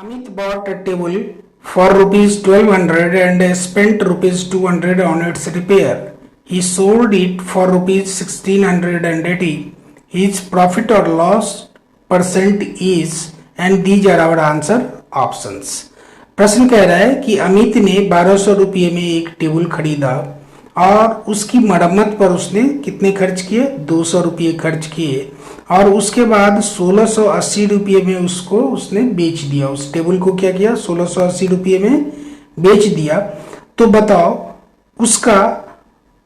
Amit bought a table for rupees 1200 and spent rupees 200 on its repair. He sold it for rupees 1680. His profit or loss percent is, and these are our answer options. प्रश्न कह रहा है कि अमित ने 1200 रुपये में एक table खरीदा और उसकी मरम्मत पर उसने कितने खर्च किए, 200 रुपये खर्च किए और उसके बाद 1680 रुपये में उसको उसने बेच दिया। उस टेबल को क्या किया, 1680 रुपये में बेच दिया। तो बताओ उसका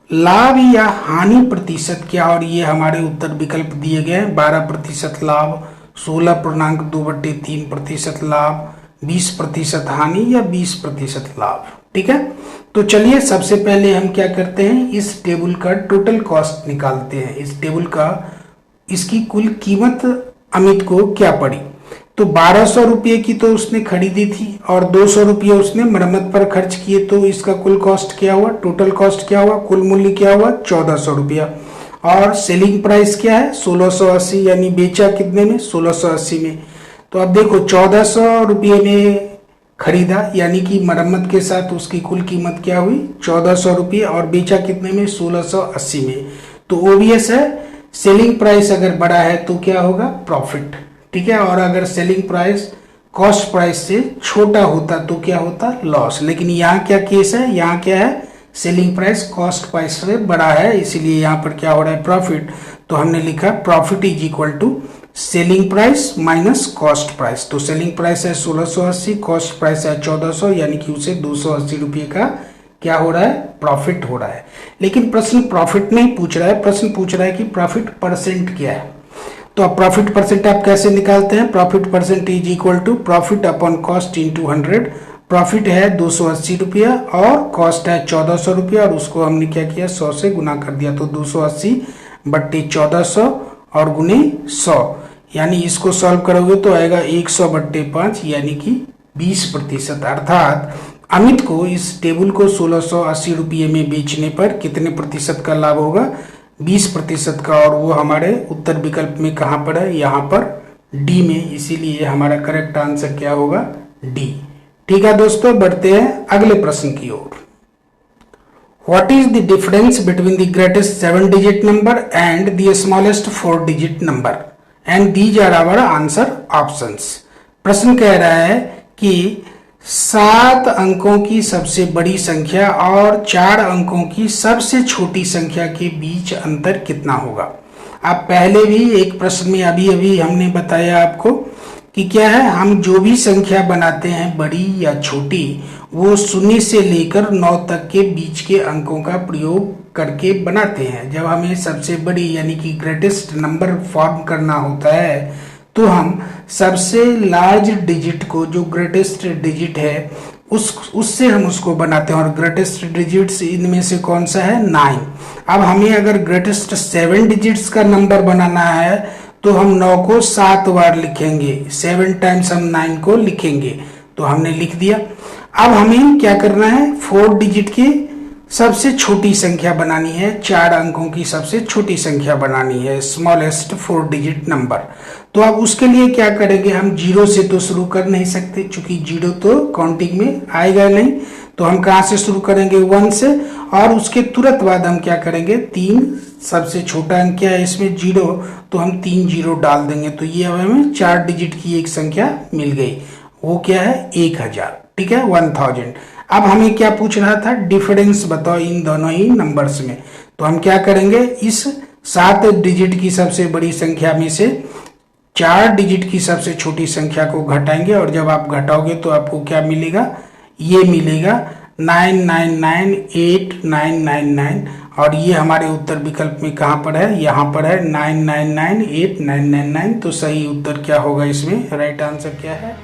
लाभ या हानि प्रतिशत क्या, और ये हमारे उत्तर विकल्प दिए गए हैं। 12% लाभ, 16.2/3% लाभ, 20% हानि या 20% लाभ। ठीक है, तो चलिए सबसे पहले हम क्या करते हैं, इस टेबल का टोटल कॉस्ट निकालते हैं। इस टेबल का इसकी कुल कीमत अमित को क्या पड़ी। तो 1200 रुपये की तो उसने खरीदी थी और 200 रुपये उसने मरम्मत पर खर्च किए, तो इसका कुल कॉस्ट क्या हुआ, टोटल कॉस्ट क्या हुआ, कुल मूल्य क्या हुआ, 1400 रुपया। और सेलिंग प्राइस क्या है, 1680, यानी बेचा कितने में, 1680 में। तो अब देखो 1400 रुपये में खरीदा, यानी कि मरम्मत के साथ उसकी कुल कीमत क्या हुई, 1400 रुपये, और बेचा कितने में, 1680 में। तो ओबियस है सेलिंग प्राइस अगर बड़ा है तो क्या होगा, प्रॉफिट। ठीक है, और अगर सेलिंग प्राइस कॉस्ट प्राइस से छोटा होता तो क्या होता, लॉस। लेकिन यहाँ क्या केस है, यहाँ क्या है, सेलिंग प्राइस कॉस्ट प्राइस से बड़ा है, इसीलिए यहाँ पर क्या हो रहा है, प्रॉफिट। तो हमने लिखा profit is equal to selling price minus cost price. तो सेलिंग प्राइस है 1680, कॉस्ट प्राइस है 1400, यानी कि उसे 280 रुपये का क्या हो रहा है, प्रॉफिट हो रहा है। लेकिन प्रश्न प्रॉफिट नहीं पूछ रहा है, प्रश्न पूछ रहा है कि प्रॉफिट परसेंट क्या है। तो अब प्रॉफिट परसेंट आप कैसे निकालते हैं, profit percent is equal to profit upon cost into 100। Profit है 280 रुपया और कॉस्ट है 1400 रुपया, और उसको हमने क्या किया, 100 से गुना कर दिया। तो 280/1400 और गुने 100, यानी इसको सॉल्व करोगे तो आएगा 100/5, यानी कि 20%। अर्थात अमित को इस टेबल को 1680 रुपये में बेचने पर कितने प्रतिशत का लाभ होगा, 20% का। और वो हमारे उत्तर विकल्प में कहाँ पर है, यहाँ पर डी में, इसीलिए हमारा करेक्ट आंसर क्या होगा, डी। ठीक है दोस्तों, बढ़ते हैं अगले प्रश्न की ओर। What is the difference between the greatest 7 digit number and the smallest 4 digit number, and these are our answer options. प्रश्न कह रहा है कि 7 अंकों की सबसे बड़ी संख्या और 4 अंकों की सबसे छोटी संख्या के बीच अंतर कितना होगा। आप पहले भी एक प्रश्न में अभी हमने बताया आपको कि क्या है, हम जो भी संख्या बनाते हैं बड़ी या छोटी, वो 0 से लेकर 9 तक के बीच के अंकों का प्रयोग करके बनाते हैं। जब हमें सबसे बड़ी यानी कि ग्रेटेस्ट नंबर फॉर्म करना होता है तो हम सबसे लार्ज डिजिट को, जो ग्रेटेस्ट डिजिट है, उससे हम उसको बनाते हैं। और ग्रेटेस्ट डिजिट्स इनमें से कौन सा है, 9। अब हमें अगर ग्रेटेस्ट 7 डिजिट्स का नंबर बनाना है तो हम 9 को 7 बार लिखेंगे, 7 टाइम्स हम 9 को लिखेंगे। तो हमने लिख दिया। अब हमें क्या करना है, 4 डिजिट की सबसे छोटी संख्या बनानी है, 4 अंकों की सबसे छोटी संख्या बनानी है, स्मॉलेस्ट 4 डिजिट नंबर। तो अब उसके लिए क्या करेंगे, हम 0 से तो शुरू कर नहीं सकते, क्योंकि 0 तो काउंटिंग में आएगा नहीं। तो हम कहाँ से शुरू करेंगे, 1 से, और उसके तुरंत बाद हम क्या करेंगे, 3 सबसे छोटा अंक क्या है इसमें, 0, तो हम 3 0 डाल देंगे। तो ये हमें 4 डिजिट की एक संख्या मिल गई, वो क्या है, 1000। ठीक है, 1000। अब हमें क्या पूछ रहा था, डिफरेंस बताओ इन दोनों ही नंबर्स में। तो हम क्या करेंगे, इस 7 डिजिट की सबसे बड़ी संख्या में से 4 डिजिट की सबसे छोटी संख्या को घटाएंगे, और जब आप घटाओगे तो आपको क्या मिलेगा, ये मिलेगा 999899, और ये हमारे उत्तर विकल्प में कहाँ पर है, यहाँ पर है 999899। तो सही उत्तर क्या होगा इसमें, राइट आंसर क्या है,